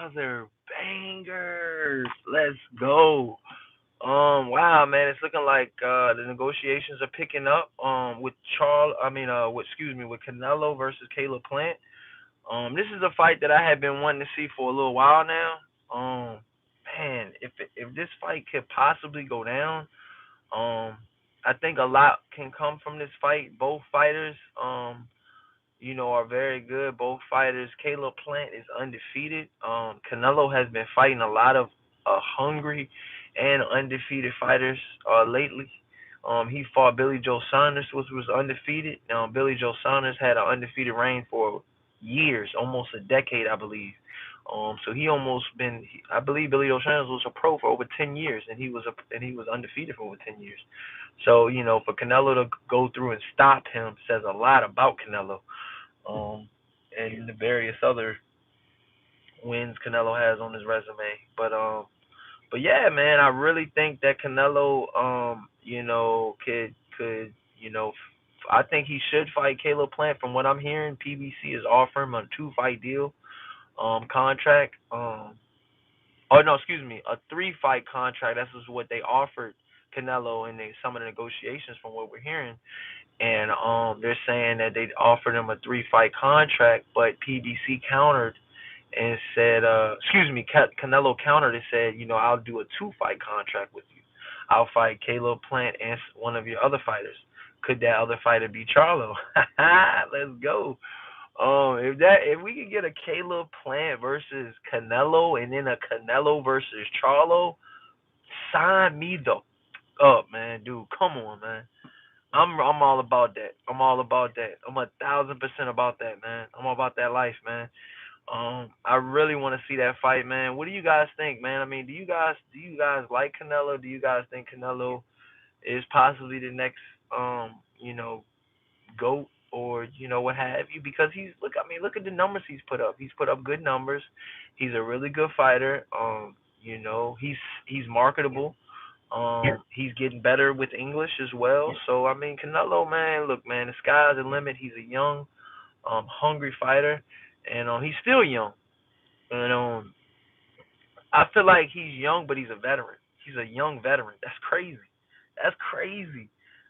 other bangers. Let's go. Wow, man, it's looking like the negotiations are picking up. With with Canelo versus Caleb Plant. This is a fight that I have been wanting to see for a little while now. Man, if this fight could possibly go down, um, I think a lot can come from this fight. Both fighters, are very good. Both fighters. Caleb Plant is undefeated. Canelo has been fighting a lot of hungry and undefeated fighters lately. He fought Billy Joe Saunders, which was undefeated. Billy Joe Saunders had an undefeated reign for years, almost a decade, I believe. So he almost been. I believe Billy Joe Saunders was a pro for over 10 years, and he was undefeated for over 10 years. So for Canelo to go through and stop him says a lot about Canelo, um, and the various other wins Canelo has on his resume. But yeah, man, I really think that Canelo, could, I think he should fight Caleb Plant. From what I'm hearing, PBC is offering him a 2-fight deal, contract. Oh no, excuse me, a 3-fight contract. That's just what they offered Canelo in some of the negotiations, from what we're hearing. And they're saying that they offered him a 3-fight contract, but PBC countered and said, Canelo countered and said, I'll do a 2-fight contract with you. I'll fight Caleb Plant and one of your other fighters. Could that other fighter be Charlo? Let's go. If we could get a Caleb Plant versus Canelo and then a Canelo versus Charlo, sign me the up, man, dude. Come on, man. I'm all about that. I'm all about that. I'm 1,000% about that, man. I'm all about that life, man. I really want to see that fight, man. What do you guys think, man? I mean, do you guys like Canelo? Do you guys think Canelo is possibly the next goat, or what have you? Because look at the numbers he's put up. He's put up good numbers. He's a really good fighter. He's marketable. He's getting better with English as well. So I mean, Canelo, man, look, man, the sky's the limit. He's a young, hungry fighter, and he's still young. And I feel like he's young, but he's a veteran. He's a young veteran. That's crazy. That's crazy.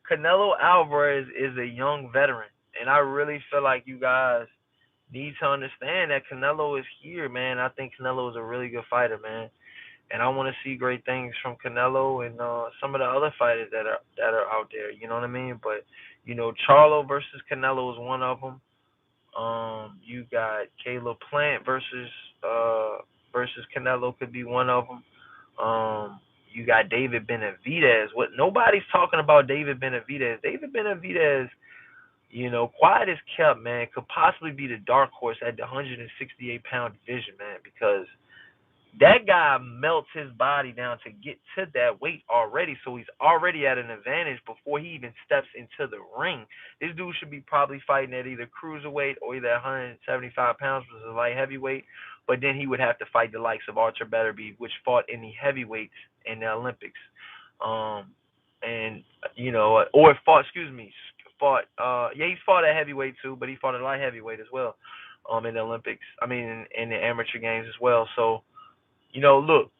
Canelo Alvarez is a young veteran, and I really feel like you guys need to understand that Canelo is here, man. I think Canelo is a really good fighter, man, and I want to see great things from Canelo and some of the other fighters that are out there. You know what I mean? But Charlo versus Canelo is one of them. You got Caleb Plant versus Canelo could be one of them. You got David Benavidez. What nobody's talking about David Benavidez. David Benavidez, quiet as kept, man, could possibly be the dark horse at the 168-pound division, man, because that guy melts his body down to get to that weight already, so he's already at an advantage before he even steps into the ring. This dude should be probably fighting at either cruiserweight or either 175 pounds versus light heavyweight, but then he would have to fight the likes of Archer Betterby, which fought in the heavyweights in the Olympics, and or fought, he's fought at heavyweight too, but he fought at light heavyweight as well, in the Olympics. I mean, in the amateur games as well. So look,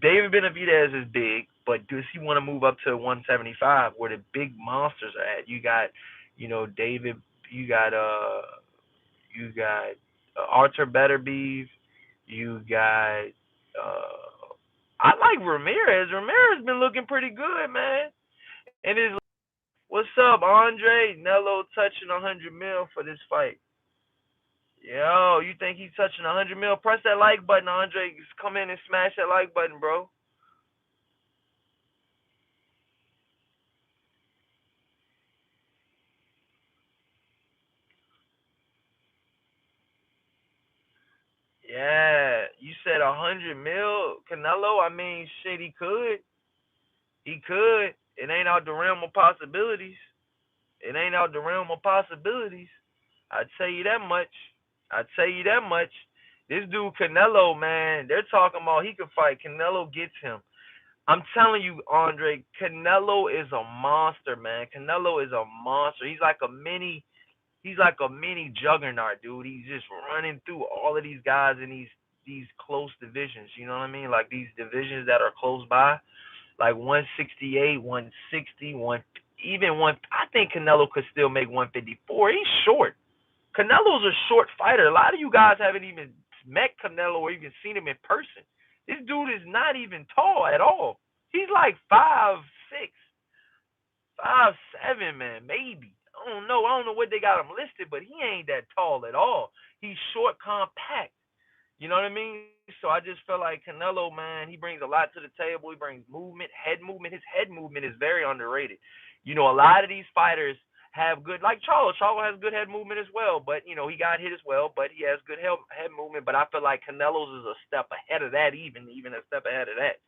David Benavidez is big, but does he want to move up to 175 where the big monsters are at? You got, David. You got Arthur Betterbeef. You got. I like Ramirez. Ramirez been looking pretty good, man. And what's up, Andre? Nello touching 100 mil for this fight. Yo, you think he's touching 100 mil? Press that like button, Andre. Just come in and smash that like button, bro. Yeah, you said 100 mil, Canelo. I mean, shit, he could. He could. It ain't out the realm of possibilities. It ain't out the realm of possibilities. I'd tell you that much. I'd tell you that much. This dude Canelo, man, they're talking about he could fight. Canelo gets him. I'm telling you, Andre, Canelo is a monster, man. Canelo is a monster. He's like a mini juggernaut, dude. He's just running through all of these guys, and these close divisions. You know what I mean? Like these divisions that are close by, like 168, 160, even one. I think Canelo could still make 154. He's short. Canelo's a short fighter. A lot of you guys haven't even met Canelo or even seen him in person. This dude is not even tall at all. He's like 5'6", 5'7", man, maybe. I don't know. I don't know what they got him listed, but he ain't that tall at all. He's short, compact. You know what I mean? So I just feel like Canelo, man, he brings a lot to the table. He brings movement, head movement. His head movement is very underrated. You know, a lot of these fighters have good, like Charlo. Charlo has good head movement as well, but you know he got hit as well, but he has good head movement. But I feel like Canelo's is a step ahead of that, even a step ahead of that.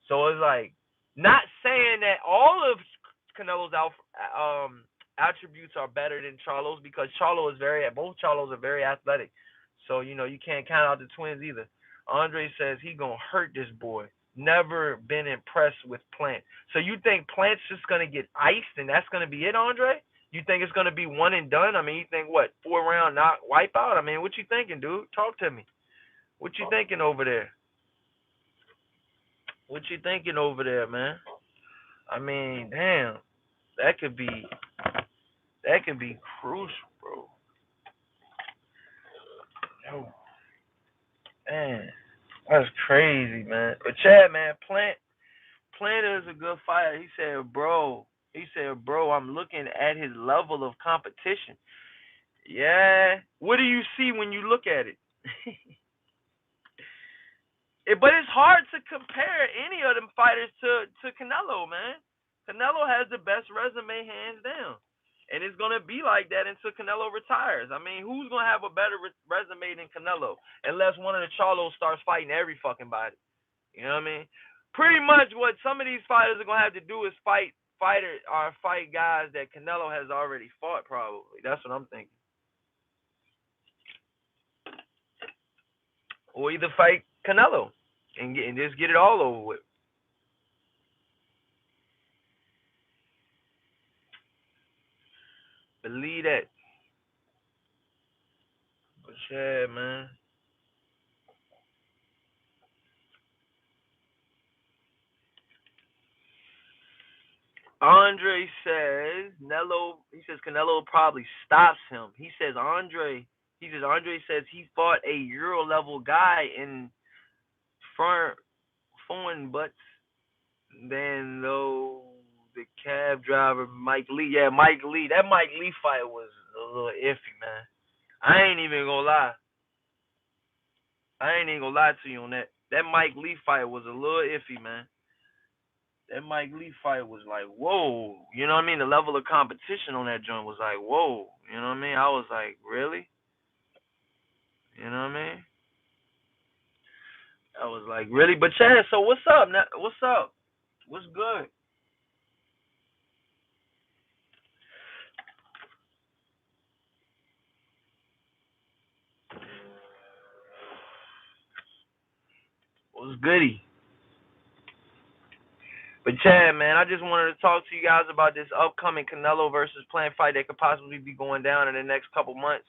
So it's like not saying that all of Canelo's attributes are better than Charlo's because Charlo is both Charlos are very athletic. So you know you can't count out the twins either. Andre says he gonna hurt this boy. Never been impressed with Plant. So you think Plant's just gonna get iced and that's gonna be it, Andre? You think it's gonna be one and done? I mean, you think what 4 round knock wipeout? I mean, what you thinking, dude? Talk to me. What you thinking over there? What you thinking over there, man? I mean, damn, that could be crucial, bro. Oh, man, that's crazy, man. But Chad, man, Plant is a good fighter. He said, bro, I'm looking at his level of competition. Yeah. What do you see when you look at it? But it's hard to compare any of them fighters to Canelo, man. Canelo has the best resume hands down. And it's going to be like that until Canelo retires. I mean, who's going to have a better resume than Canelo? Unless one of the Charlos starts fighting every fucking body. You know what I mean? Pretty much what some of these fighters are going to have to do is fight guys that Canelo has already fought, probably. That's what I'm thinking. Or either fight Canelo and just get it all over with. Believe that. But yeah, man. Andre says Canelo probably stops him. Andre says he fought a Euro level guy in front foreign butts than though the cab driver Mike Lee. Yeah, Mike Lee. That Mike Lee fight was a little iffy, man. I ain't even gonna lie. I ain't even gonna lie to you on that. That Mike Lee fight was a little iffy, man. That Mike Lee fight was like, whoa. You know what I mean? The level of competition on that joint was like, whoa. You know what I mean? I was like, really? You know what I mean? I was like, really? But Chad, so what's up? What's up? What's good? What's goody? But Chad, man, I just wanted to talk to you guys about this upcoming Canelo versus Plant fight that could possibly be going down in the next couple months.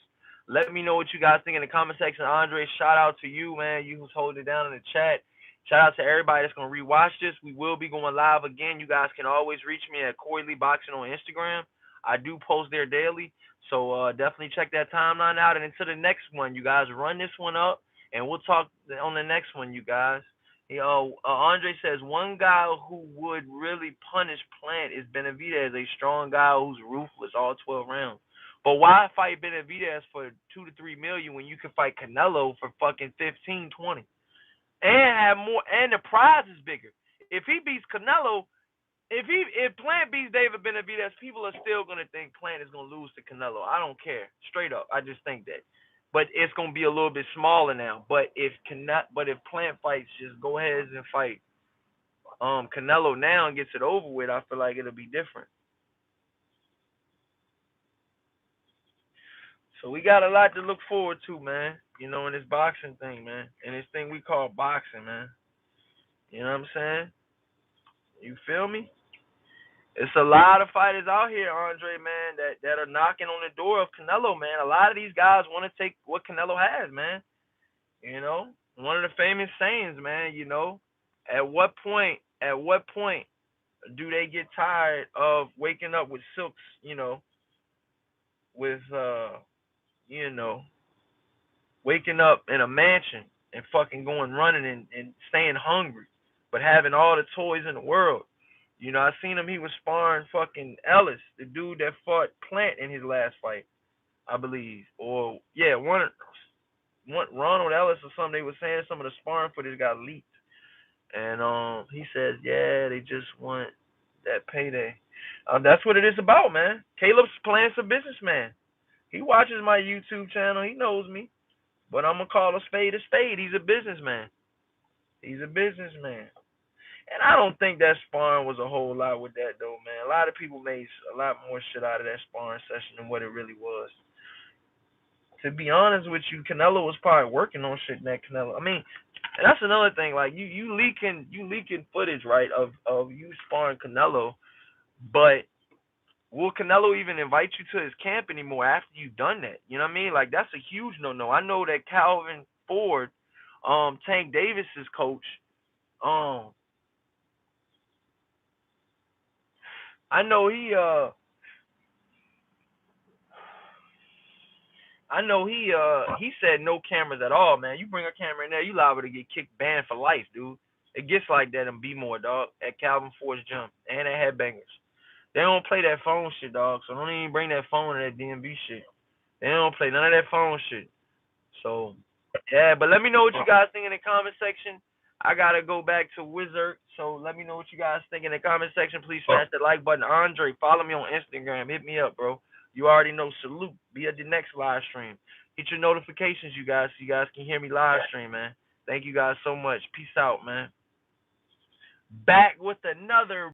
Let me know what you guys think in the comment section. Andre, shout out to you, man. You who's holding it down in the chat. Shout out to everybody that's gonna rewatch this. We will be going live again. You guys can always reach me at Corey Lee Boxing on Instagram. I do post there daily, so definitely check that timeline out. And until the next one, you guys run this one up, and we'll talk on the next one, you guys. Andre says one guy who would really punish Plant is Benavidez, a strong guy who's ruthless all 12 rounds. But why fight Benavidez for 2 to 3 million when you can fight Canelo for fucking 15, 20, and have more, and the prize is bigger? If he beats Canelo, if Plant beats David Benavidez, people are still gonna think Plant is gonna lose to Canelo. I don't care, straight up. I just think that. But it's gonna be a little bit smaller now. But if Plant fights, just go ahead and fight Canelo now and gets it over with. I feel like it'll be different. So we got a lot to look forward to, man. You know, in this boxing thing, man, and this thing we call boxing, man. You know what I'm saying? You feel me? It's a lot of fighters out here, Andre, man, that are knocking on the door of Canelo, man. A lot of these guys want to take what Canelo has, man. You know, one of the famous sayings, man. At what point do they get tired of waking up with silks? With you know, waking up in a mansion and fucking going running and staying hungry, but having all the toys in the world. I seen him. He was sparring fucking Ellis, the dude that fought Plant in his last fight, I believe. Or yeah, one Ronald Ellis or something. They were saying some of the sparring footage got leaked, and he says, yeah, they just want that payday. That's what it is about, man. Caleb's Plant's a businessman. He watches my YouTube channel. He knows me. But I'm gonna call a spade a spade. He's a businessman. He's a businessman. And I don't think that sparring was a whole lot with that though, man. A lot of people made a lot more shit out of that sparring session than what it really was. To be honest with you, Canelo was probably working on shit in that Canelo. I mean, and that's another thing. Like you leaking footage, right, of you sparring Canelo, but will Canelo even invite you to his camp anymore after you've done that? You know what I mean? Like that's a huge no. I know that Calvin Ford, Tank Davis's coach, um, I know he said no cameras at all, man. You bring a camera in there, you liable to get kicked banned for life, dude. It gets like that in B more, dog, at Calvin Ford's gym and at Headbangers. They don't play that phone shit, dog. So don't even bring that phone to that DMV shit. They don't play none of that phone shit. So, yeah, but let me know what you guys think in the comment section. I gotta go back to Wizard, so let me know what you guys think in the comment section. Please smash that like button. Andre, follow me on Instagram. Hit me up, bro. You already know. Salute. Be at the next live stream. Hit your notifications, you guys, so you guys can hear me live stream, man. Thank you guys so much. Peace out, man. Back with another